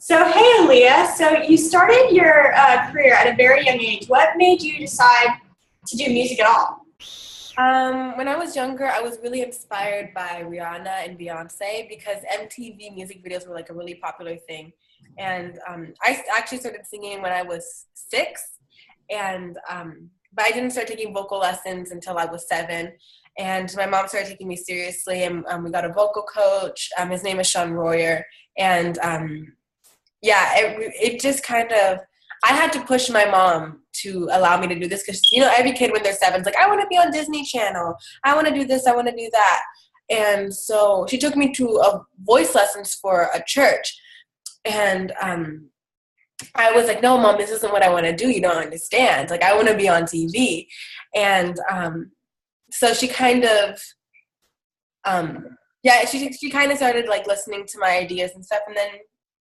So, hey, Aliyah. So, you started your career at a very young age. What made you decide to do music at all? When I was younger, I was really inspired by Rihanna and Beyonce because MTV music videos were like a really popular thing. And I actually started singing when I was 6, and but I didn't start taking vocal lessons until I was 7. And my mom started taking me seriously, and we got a vocal coach. His name is Sean Royer, and yeah, it just kind of, I had to push my mom to allow me to do this because, every kid when they're 7 is like, I want to be on Disney Channel. I want to do this. I want to do that. And so she took me to a voice lessons for a church. And I was like, no, Mom, this isn't what I want to do. You don't understand. Like, I want to be on TV. And so she kind of, she kind of started like listening to my ideas and stuff. And then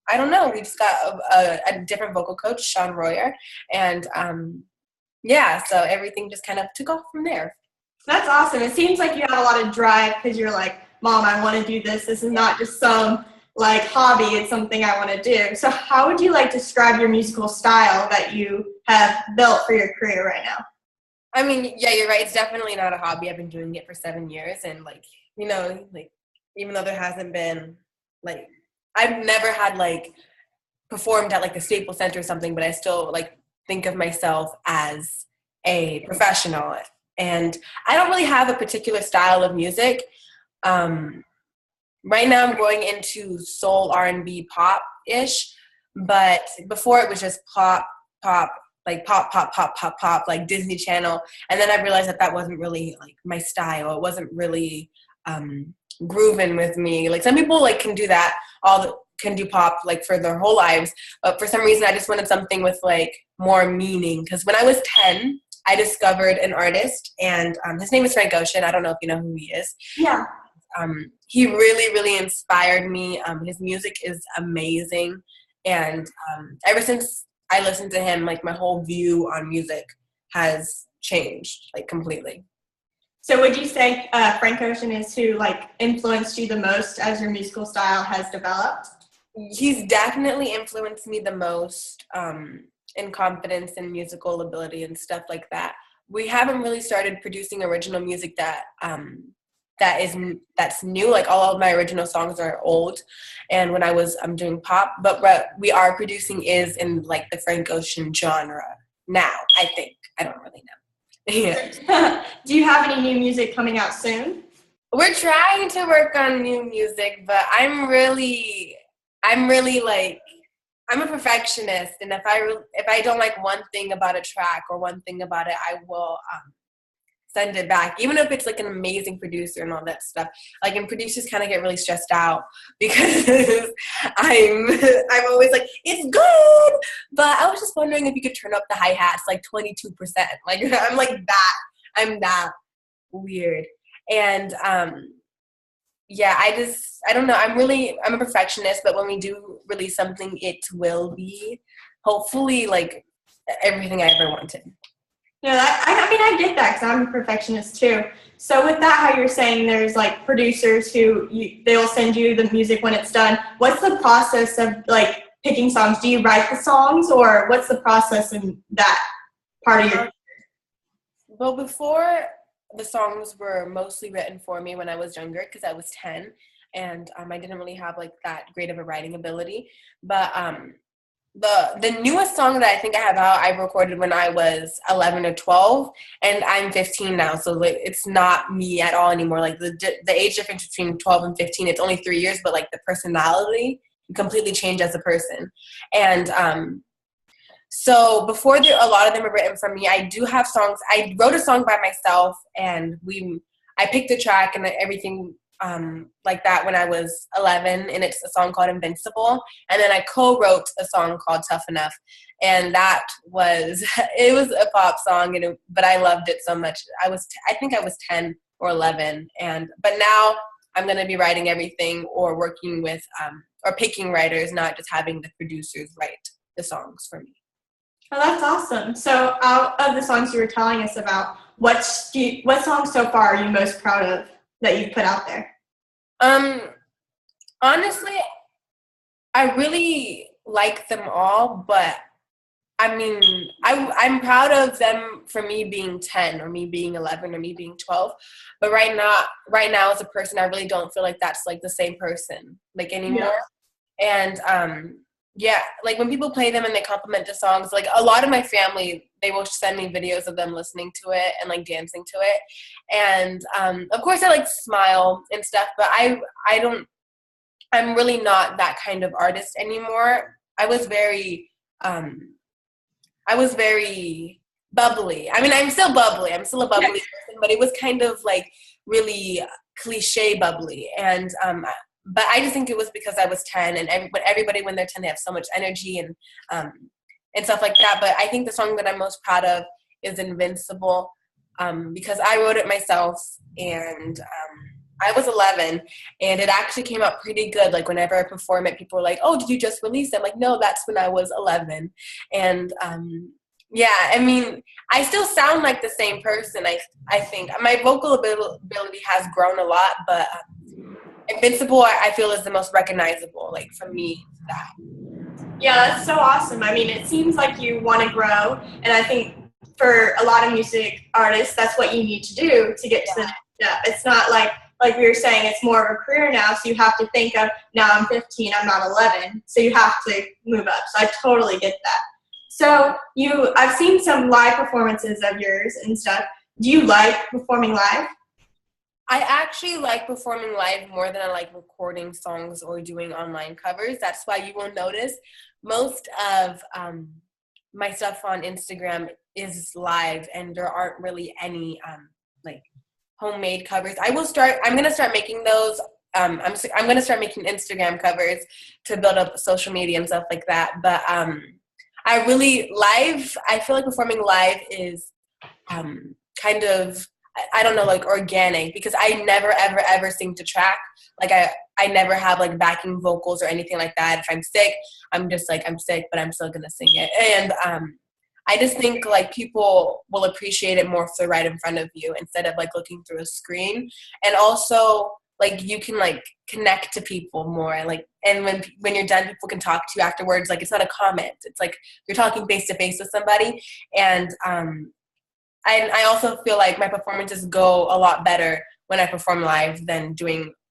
I don't know, we just got a different vocal coach, Sean Royer, and so everything just kind of took off from there. That's awesome. It seems like you have a lot of drive because you're like, Mom, I want to do this. This is not just some like hobby. It's something I want to do. So how would you like describe your musical style that you have built for your career right now? I mean, yeah, you're right. It's definitely not a hobby. I've been doing it for 7 years, and even though there hasn't been I've never had performed at the Staples Center or something, but I still think of myself as a professional. And I don't really have a particular style of music. Right now I'm going into soul, R&B, pop-ish, but before it was just pop, like Disney Channel. And then I realized that wasn't really my style. It wasn't really grooving with me. Some people can do that, can do pop for their whole lives, but for some reason I just wanted something with more meaning. Because when I was 10, I discovered an artist, and his name is Frank Ocean. I don't know if you know who he is. Yeah. He really, really inspired me. His music is amazing, and ever since I listened to him, my whole view on music has changed completely. So would you say Frank Ocean is who influenced you the most as your musical style has developed? He's definitely influenced me the most in confidence and musical ability and stuff like that. We haven't really started producing original music that's new. All of my original songs are old, and when I'm doing pop, but what we are producing is in the Frank Ocean genre now. I think, I don't really know. Yeah. Do you have any new music coming out soon? We're trying to work on new music, but I'm a perfectionist, and if I don't like one thing about a track or one thing about it, I will send it back, even if it's an amazing producer and all that stuff. And producers kind of get really stressed out because I'm always it's good, but I was just wondering if you could turn up the hi-hats 22%. I'm that weird. And I don't know. I'm a perfectionist, but when we do release something, it will be hopefully everything I ever wanted. Yeah, I get that because I'm a perfectionist too. So with that, how you're saying there's producers who they'll send you the music when it's done. What's the process of picking songs? Do you write the songs, or what's the process in that part of your? Well, before, the songs were mostly written for me when I was younger because I was 10, and I didn't really have that great of a writing ability. But the newest song that I think I have out, I recorded when I was 11 or 12, and I'm 15 now, so it's not me at all anymore. The age difference between 12 and 15, it's only 3 years, but the personality completely changed as a person. And so before a lot of them are written for me, I do have songs. I wrote a song by myself, and I picked the track and everything like that when I was 11, and it's a song called Invincible. And then I co-wrote a song called Tough Enough, and it was a pop song, but I loved it so much. I think I was 10 or 11, but now I'm going to be writing everything or working with or picking writers, not just having the producers write the songs for me. Oh, that's awesome. So out of the songs you were telling us about, what songs so far are you most proud of that you've put out there? Honestly, I really like them all, but I mean, I'm proud of them for me being 10 or me being 11 or me being 12. But right now as a person, I really don't feel like that's like the same person like anymore. Yeah. And yeah, like when people play them and they compliment the songs, like a lot of my family, they will send me videos of them listening to it and like dancing to it. And of course I like smile and stuff, but I'm really not that kind of artist anymore. I was very bubbly. I mean, I'm still bubbly. I'm still a bubbly person, but it was kind of like really cliche bubbly. And but I just think it was because I was 10, and everybody when they're 10, they have so much energy and stuff like that. But I think the song that I'm most proud of is Invincible, because I wrote it myself, and I was 11, and it actually came out pretty good. Like whenever I perform it, people are like, "Oh, did you just release it?" I'm like, "No, that's when I was 11." And yeah, I mean, I still sound like the same person. I think my vocal ability has grown a lot, but Invincible, I feel, is the most recognizable. Like for me, that. Yeah, that's so awesome. I mean, it seems like you want to grow, and I think for a lot of music artists, that's what you need to do to get to the next step. It's not like we were saying, it's more of a career now, so you have to think of, now I'm 15, I'm not 11, so you have to move up. So I totally get that. So I've seen some live performances of yours and stuff. Do you like performing live? I actually like performing live more than I like recording songs or doing online covers. That's why you will notice most of my stuff on Instagram is live, and there aren't really any like homemade covers. I'm gonna start making those. I'm gonna start making Instagram covers to build up social media and stuff like that. But I feel like performing live is kind of, I don't know, like organic, because I never ever sing to track. Like I never have like backing vocals or anything like that. If I'm sick, I'm just like, I'm sick, but I'm still gonna sing it. And I just think like people will appreciate it more if they're right in front of you instead of like looking through a screen. And also like you can like connect to people more, like, and when you're done, people can talk to you afterwards. Like it's not a comment, it's like you're talking face to face with somebody. And I also feel like my performances go a lot better when I perform live than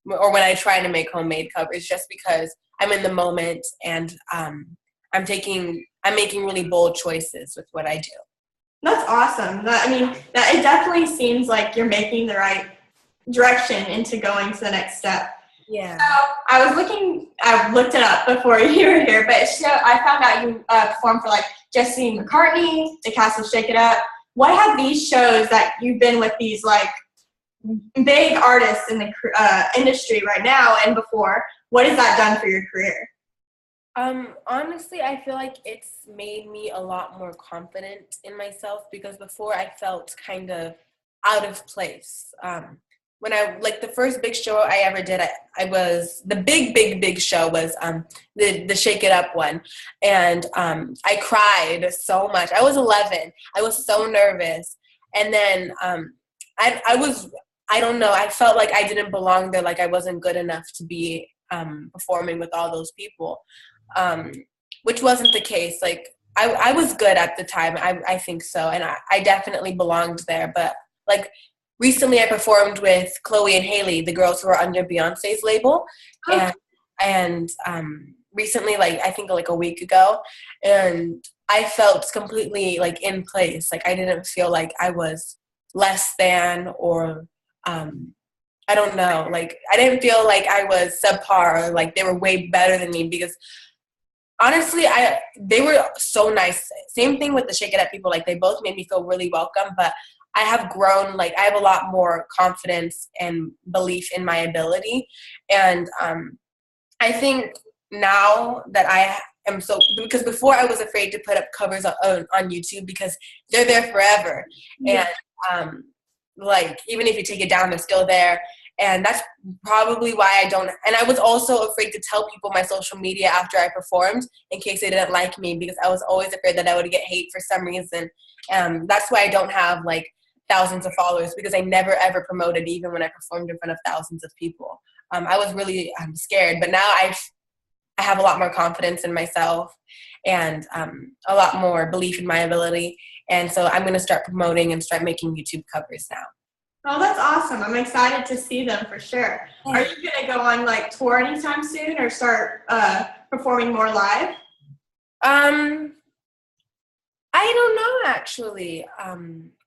or when I try to make homemade covers, just because I'm in the moment, and I'm making really bold choices with what I do. That's awesome. It definitely seems like you're making the right direction into going to the next step. Yeah. So I looked it up before you were here, but I found out you performed for like Jesse McCartney, the cast of Shake It Up. What have these shows that you've been with these like big artists in the industry right now and before, what has that done for your career? Honestly, I feel like it's made me a lot more confident in myself, because before I felt kind of out of place. When the first big show I ever did, I was, the big show was the Shake It Up one. And I cried so much. I was 11. I was so nervous. And then I don't know, I felt like I didn't belong there, like I wasn't good enough to be performing with all those people, which wasn't the case. Like I was good at the time, I think so, and I definitely belonged there. But like recently I performed with Chloe and Haley, the girls who are under Beyonce's label. And recently, like I think like a week ago, and I felt completely like in place. Like I didn't feel like I was less than, or I don't know, like I didn't feel like I was subpar, or like they were way better than me, because honestly, they were so nice. Same thing with the Shake It Up people. Like they both made me feel really welcome, but I have grown, like I have a lot more confidence and belief in my ability. And I think now that I am because before I was afraid to put up covers on YouTube because they're there forever. Yeah. And like even if you take it down, they're still there. And that's probably why I don't. And I was also afraid to tell people my social media after I performed in case they didn't like me, because I was always afraid that I would get hate for some reason. That's why I don't have like thousands of followers, because I never ever promoted, even when I performed in front of thousands of people. I was really scared, but now I have a lot more confidence in myself and a lot more belief in my ability. And so I'm going to start promoting and start making YouTube covers now. Oh, that's awesome. I'm excited to see them for sure. Are you going to go on like tour anytime soon or start performing more live? I don't know, actually.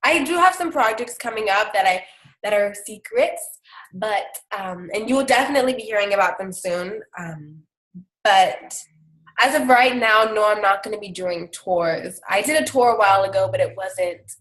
I do have some projects coming up that are secrets, but and you will definitely be hearing about them soon. But as of right now, no, I'm not going to be doing tours. I did a tour a while ago, but it wasn't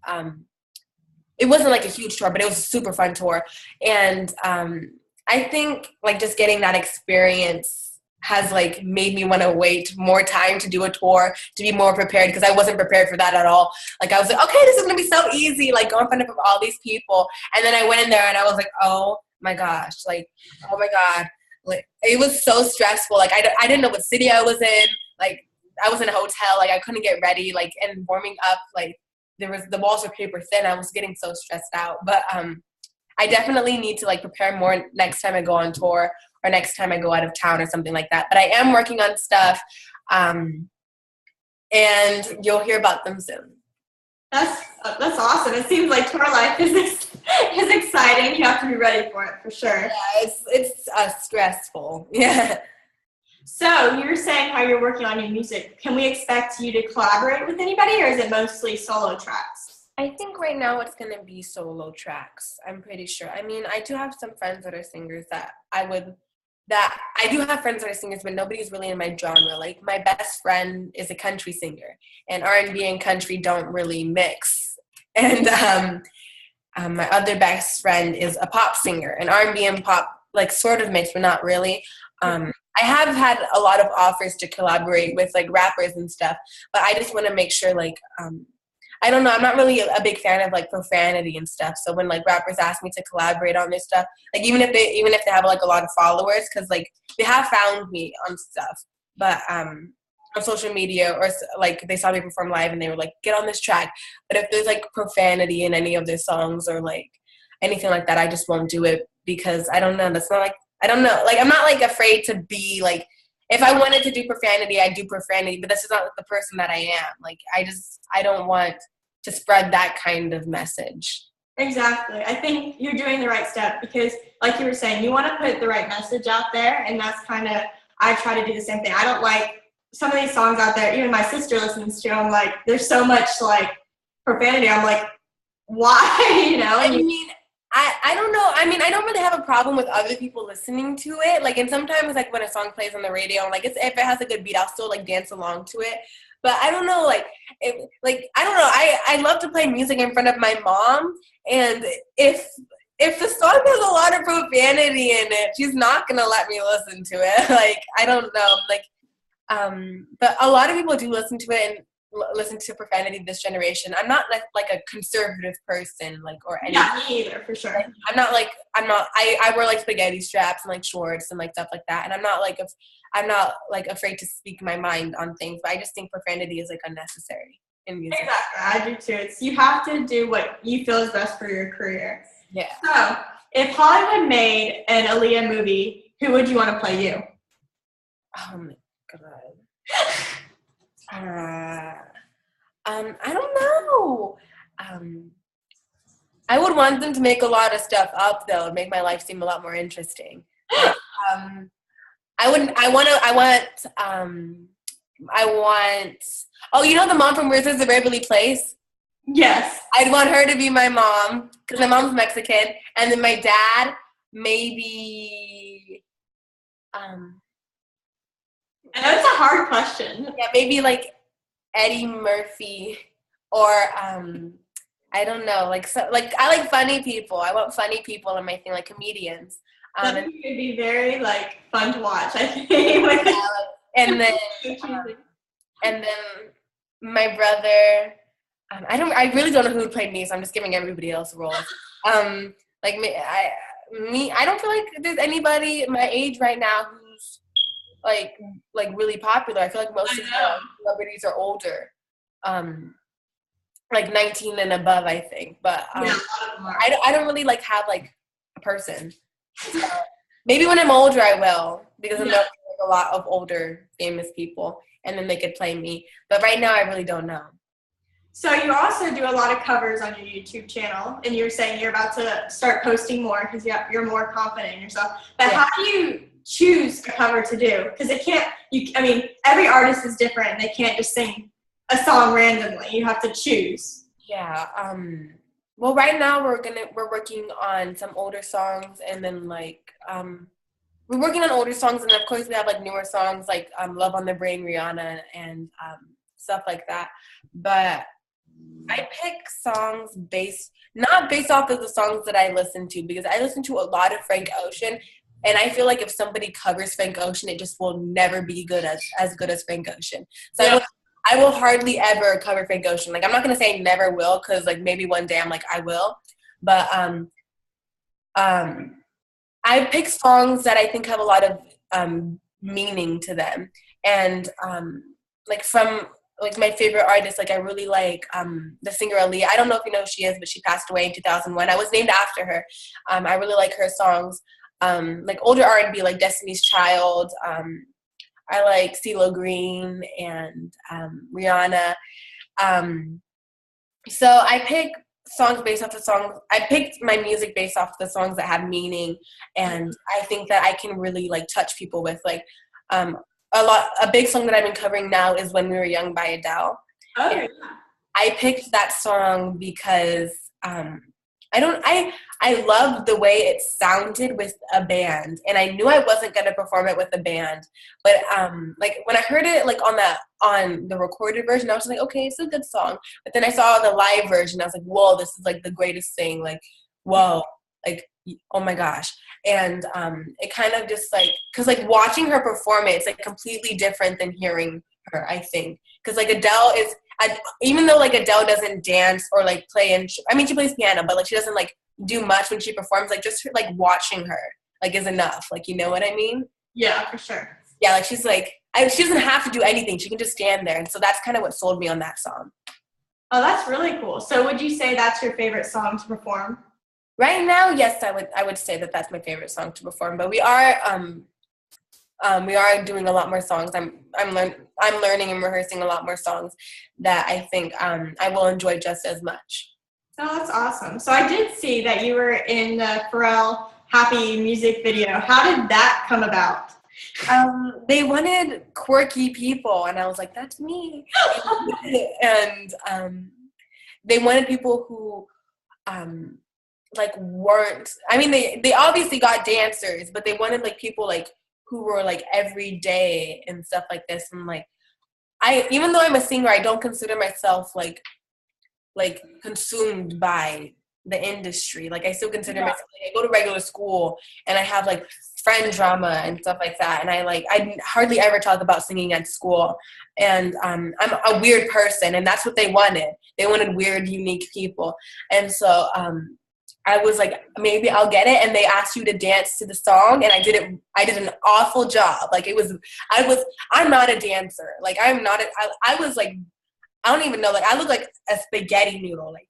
like a huge tour, but it was a super fun tour. And I think like just getting that experience has like made me want to wait more time to do a tour, to be more prepared, because I wasn't prepared for that at all. Like I was like, okay, this is gonna be so easy, like going in front of all these people. And then I went in there and I was like, oh my gosh, like, oh my God. Like it was so stressful. Like I didn't know what city I was in. Like I was in a hotel, like I couldn't get ready, like, and warming up, like the walls were paper thin. I was getting so stressed out. But I definitely need to like prepare more next time I go on tour, or next time I go out of town or something like that. But I am working on stuff, and you'll hear about them soon. That's awesome. It seems like tour life is exciting. You have to be ready for it for sure. Yeah, it's stressful. Yeah. So you're saying how you're working on new music. Can we expect you to collaborate with anybody, or is it mostly solo tracks? I think right now it's going to be solo tracks. I'm pretty sure. I mean, I do have some friends that are singers I do have friends that are singers, but nobody's really in my genre. Like my best friend is a country singer, and R&B and country don't really mix. And my other best friend is a pop singer, and R&B and pop like sort of mix, but not really. I have had a lot of offers to collaborate with like rappers and stuff, but I just want to make sure like I don't know, I'm not really a big fan of like profanity and stuff. So when like rappers ask me to collaborate on this stuff, like even if they have like a lot of followers, because like they have found me on stuff, but on social media, or like they saw me perform live and they were like, get on this track. But if there's like profanity in any of their songs or like anything like that, I just won't do it, because I don't know. That's not like, I don't know. Like I'm not like afraid to be like, if I wanted to do profanity, I'd do profanity, but that's just not the person that I am. Like I don't want to spread that kind of message. Exactly. I think you're doing the right step, because like you were saying, you want to put the right message out there, and that's kind of, I try to do the same thing. I don't like some of these songs out there, even my sister listens to, I'm like, there's so much like profanity. I'm like, why? You know? I mean, I don't know. I mean, I don't really have a problem with other people listening to it. Like, and sometimes like when a song plays on the radio, like if it has a good beat, I'll still like dance along to it. But I don't know, I don't know. I love to play music in front of my mom, and if the song has a lot of profanity in it, she's not gonna let me listen to it. Like, I don't know. Like, but a lot of people do listen to it and listen to profanity this generation. I'm not like a conservative person, like, or anything. Yeah, me either, for sure. Like, I wear like spaghetti straps and like shorts and like stuff like that, and I'm not like afraid to speak my mind on things, but I just think profanity is like unnecessary in music. Exactly, I do too. You have to do what you feel is best for your career. Yeah. So, if Hollywood made an Aliyah movie, who would you want to play you? Oh my God. I don't know. I would want them to make a lot of stuff up though, and make my life seem a lot more interesting. Oh, you know the mom from Wizards of Waverly Place? Yes. I'd want her to be my mom, because my mom's Mexican, and then my dad, maybe, I know it's a hard question. Yeah, maybe like Eddie Murphy, or I don't know, like, so, like, I like funny people. I want funny people in my thing, like comedians. That would be very like fun to watch, I think. and then my brother. I really don't know who played me, so I'm just giving everybody else roles. Like me, I don't feel like there's anybody my age right now who's like really popular. I feel like most of the celebrities are older, like 19 and above, I think. But yeah, I don't really like have like a person. So maybe when I'm older I will, because I'm not a lot of older famous people, and then they could play me. But right now, I really don't know. So you also do a lot of covers on your YouTube channel, and you're saying you're about to start posting more because you're more confident in yourself. But how do you choose a cover to do? Because every artist is different, and they can't just sing a song randomly. You have to choose. Yeah. Well, right now we're working on some older songs, and then we're working on older songs, and of course we have like newer songs like "Love on the Brain," Rihanna, and stuff like that. But I pick songs not based off of the songs that I listen to, because I listen to a lot of Frank Ocean, and I feel like if somebody covers Frank Ocean, it just will never be as good as Frank Ocean. So I will hardly ever cover Frank Ocean. Like, I'm not gonna say never will, because like maybe one day I'm like I will, but I pick songs that I think have a lot of meaning to them, and from my favorite artist, like I really like the singer Aliyah. I don't know if you know who she is, but she passed away in 2001. I was named after her. I really like her songs. Like older R&B, like Destiny's Child. I like CeeLo Green and Rihanna. So I pick songs based off the songs. I picked my music based off the songs that have meaning, and I think that I can really like touch people with like a big song that I've been covering now is "When We Were Young" by Adele. Oh. I picked that song because I loved the way it sounded with a band, and I knew I wasn't gonna perform it with a band. But when I heard it like on the recorded version, I was like, okay, it's a good song. But then I saw the live version, I was like, whoa, this is like the greatest thing. Like, whoa, like, oh my gosh. And it kind of just like, because like watching her perform it's like completely different than hearing her, I think. Because like Adele is, even though like Adele doesn't dance or like play, she plays piano, but like she doesn't like do much when she performs. Like just like watching her like is enough. Like, you know what I mean? Yeah, for sure. Yeah, like she's like, she doesn't have to do anything. She can just stand there. And so that's kind of what sold me on that song. Oh, that's really cool. So would you say that's your favorite song to perform? Right now, yes, I would say that that's my favorite song to perform. But we are doing a lot more songs. I'm learning and rehearsing a lot more songs that I think I will enjoy just as much. Oh, that's awesome. So I did see that you were in the Pharrell Happy music video. How did that come about? They wanted quirky people, and I was like, that's me. And they wanted people who weren't, they obviously got dancers, but they wanted like people like who were like everyday and stuff like this. And like, even though I'm a singer, I don't consider myself like consumed by the industry. Like I still consider myself, like, I go to regular school and I have like friend drama and stuff like that. And I hardly ever talk about singing at school. And I'm a weird person, and that's what they wanted. They wanted weird, unique people. And so I was like, maybe I'll get it. And they asked you to dance to the song, and I did an awful job. Like I'm not a dancer. Like I was like, I don't even know. Like I look like a spaghetti noodle. Like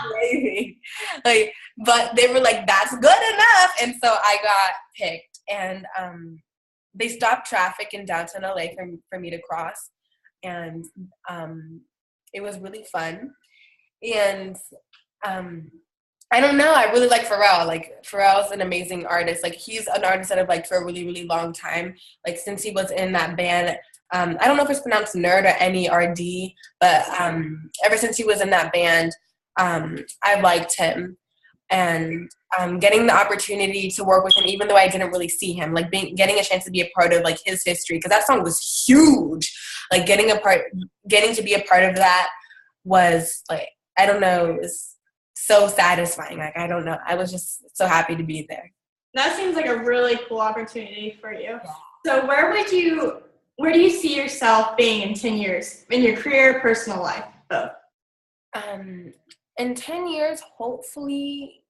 crazy. Like, but they were like, that's good enough. And so I got picked, and they stopped traffic in downtown LA for me to cross. And it was really fun. And I don't know. I really like Pharrell. Like, Pharrell's an amazing artist. Like, he's an artist that I've liked for a really, really long time. Like, since he was in that band, I don't know if it's pronounced Nerd or N-E-R-D, but ever since he was in that band, I've liked him. And getting the opportunity to work with him, even though I didn't really see him, like getting a chance to be a part of like his history, because that song was huge. Like, getting to be a part of that was like, I don't know, it was so satisfying. Like, I don't know. I was just so happy to be there. That seems like a really cool opportunity for you. So where do you see yourself being in 10 years in your career, personal life, both? In 10 years, hopefully,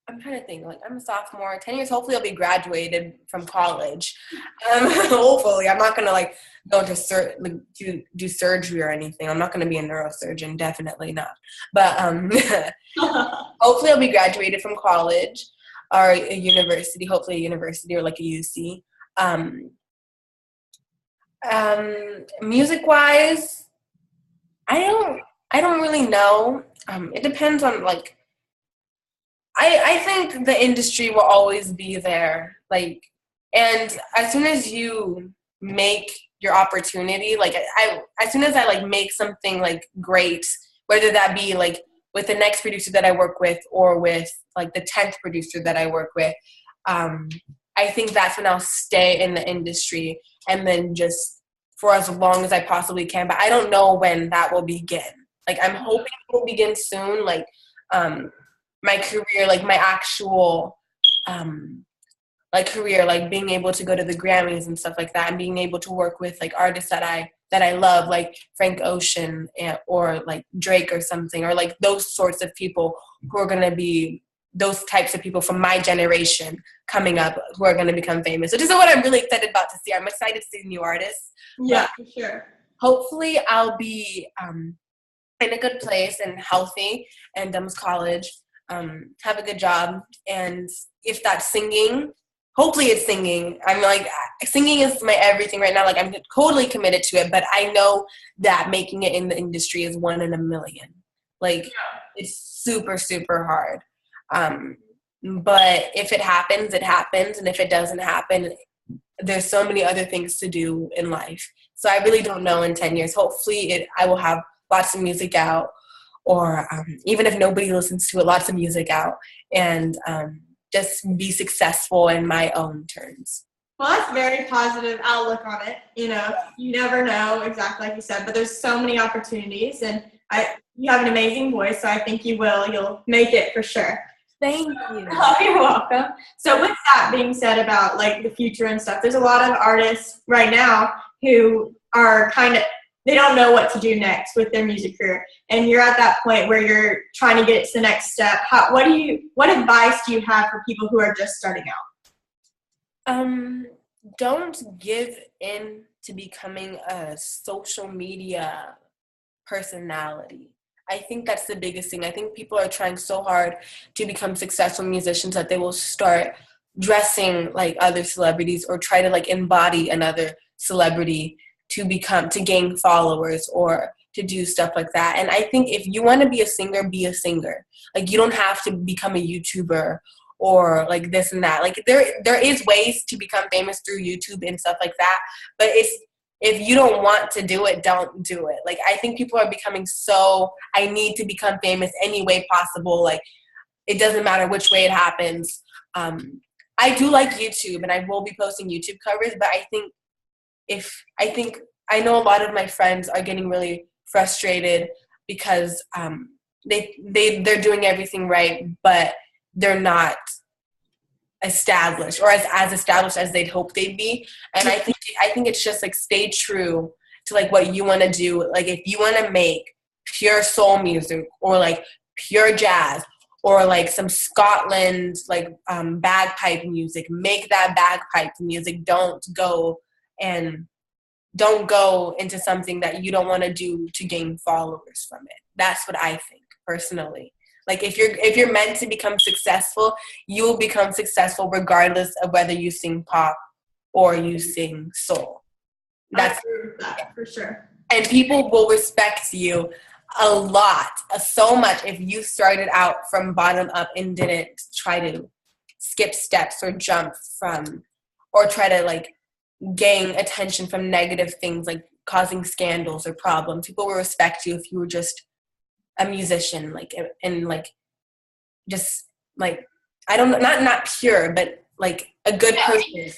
I'm trying to think, like, I'm a sophomore. 10 years, hopefully I'll be graduated from college. Hopefully. I'm not going to, like, go into do surgery or anything. I'm not going to be a neurosurgeon, definitely not. But hopefully I'll be graduated from college or a university, hopefully a university or, like, a UC. Music-wise, I don't really know. It depends on like I think the industry will always be there. Like, and as soon as you make your opportunity, like as soon as I like make something like great, whether that be like with the next producer that I work with or with like the 10th producer that I work with, I think that's when I'll stay in the industry and then just for as long as I possibly can. But I don't know when that will begin. Like, I'm hoping it will begin soon. Like, my career, like my actual like career, like being able to go to the Grammys and stuff like that, and being able to work with like artists that I love, like Frank Ocean or like Drake or something, or like those sorts of people who are gonna be those types of people from my generation coming up who are gonna become famous. So this is what I'm really excited about to see. I'm excited to see new artists. Yeah, for sure. Hopefully I'll be in a good place and healthy and done with college. Have a good job, and if that's singing, hopefully it's singing. I'm like, singing is my everything right now. Like, I'm totally committed to it, but I know that making it in the industry is 1 in a million. Like, it's super, super hard. But if it happens, it happens, and if it doesn't happen, there's so many other things to do in life. So I really don't know in 10 years. Hopefully I will have lots of music out, or even if nobody listens to it, lots of music out, and just be successful in my own terms. Well, that's a very positive outlook on it. You know, you never know, exactly like you said, but there's so many opportunities, and you have an amazing voice, so I think you'll make it for sure. Thank you. Oh, you're welcome. So with that being said about like the future and stuff, there's a lot of artists right now who are they don't know what to do next with their music career. And you're at that point where you're trying to get to the next step. What advice do you have for people who are just starting out? Don't give in to becoming a social media personality. I think that's the biggest thing. I think people are trying so hard to become successful musicians that they will start dressing like other celebrities or try to like embody another celebrity to gain followers or to do stuff like that. And I think if you want to be a singer, be a singer. Like, you don't have to become a YouTuber or like this and that. Like, there is ways to become famous through YouTube and stuff like that. But if you don't want to do it, don't do it. Like, I think people are becoming I need to become famous any way possible. Like, it doesn't matter which way it happens. I do like YouTube, and I will be posting YouTube covers, but I know a lot of my friends are getting really frustrated because they're doing everything right, but they're not established or as established as they'd hope they'd be. And I think it's just like, stay true to like what you want to do. Like, if you want to make pure soul music or like pure jazz or like some Scotland like bagpipe music, make that bagpipe music. Don't go into something that you don't want to do to gain followers from it. That's what I think personally. Like, if you're meant to become successful, you will become successful regardless of whether you sing pop or you sing soul. That's that for sure. And people will respect you a lot, so much, if you started out from bottom up and didn't try to skip steps or jump from, or try to like gain attention from negative things like causing scandals or problems. People will respect you if you were just a musician, like, and like, just like, I don't know, not pure, but like a good person. Being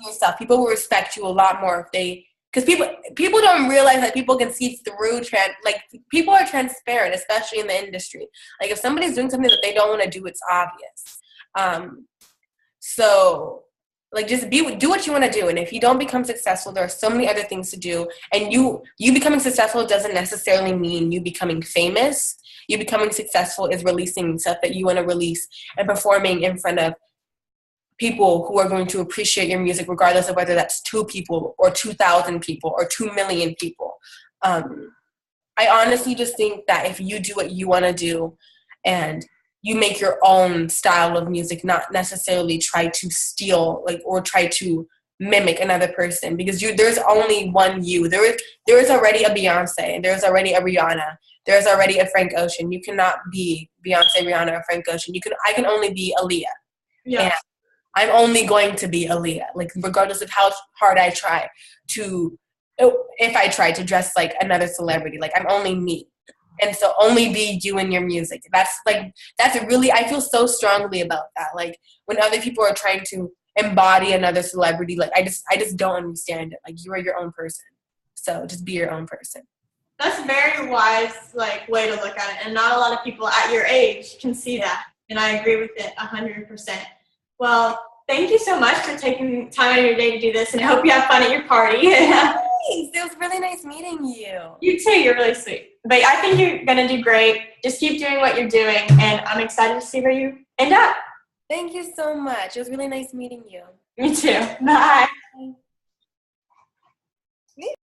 yourself. People will respect you a lot more because people don't realize that people can see through people are transparent, especially in the industry. Like, if somebody's doing something that they don't want to do, it's obvious. So like, just do what you want to do. And if you don't become successful, there are so many other things to do. And you becoming successful doesn't necessarily mean you becoming famous. You becoming successful is releasing stuff that you want to release and performing in front of people who are going to appreciate your music, regardless of whether that's 2 people or 2,000 people or 2 million people. I honestly just think that if you do what you want to do and you make your own style of music, not necessarily try to steal or try to mimic another person, because there's only one you. There is already a Beyonce, there's already a Rihanna, there's already a Frank Ocean. You cannot be Beyonce, Rihanna, or Frank Ocean. I can only be Aliyah. Yeah. And I'm only going to be Aliyah, like regardless of how hard I try if I try to dress like another celebrity, like I'm only me. And so only be you in your music. That's really, I feel so strongly about that. Like when other people are trying to embody another celebrity, like I just don't understand it. Like you are your own person. So just be your own person. That's a very wise way to look at it. And not a lot of people at your age can see that. And I agree with it 100%. Well, thank you so much for taking time out of your day to do this. And I hope you have fun at your party. Thanks. It was really nice meeting you. You too. You're really sweet. But I think you're going to do great. Just keep doing what you're doing. And I'm excited to see where you end up. Thank you so much. It was really nice meeting you. Me too. Bye. Bye.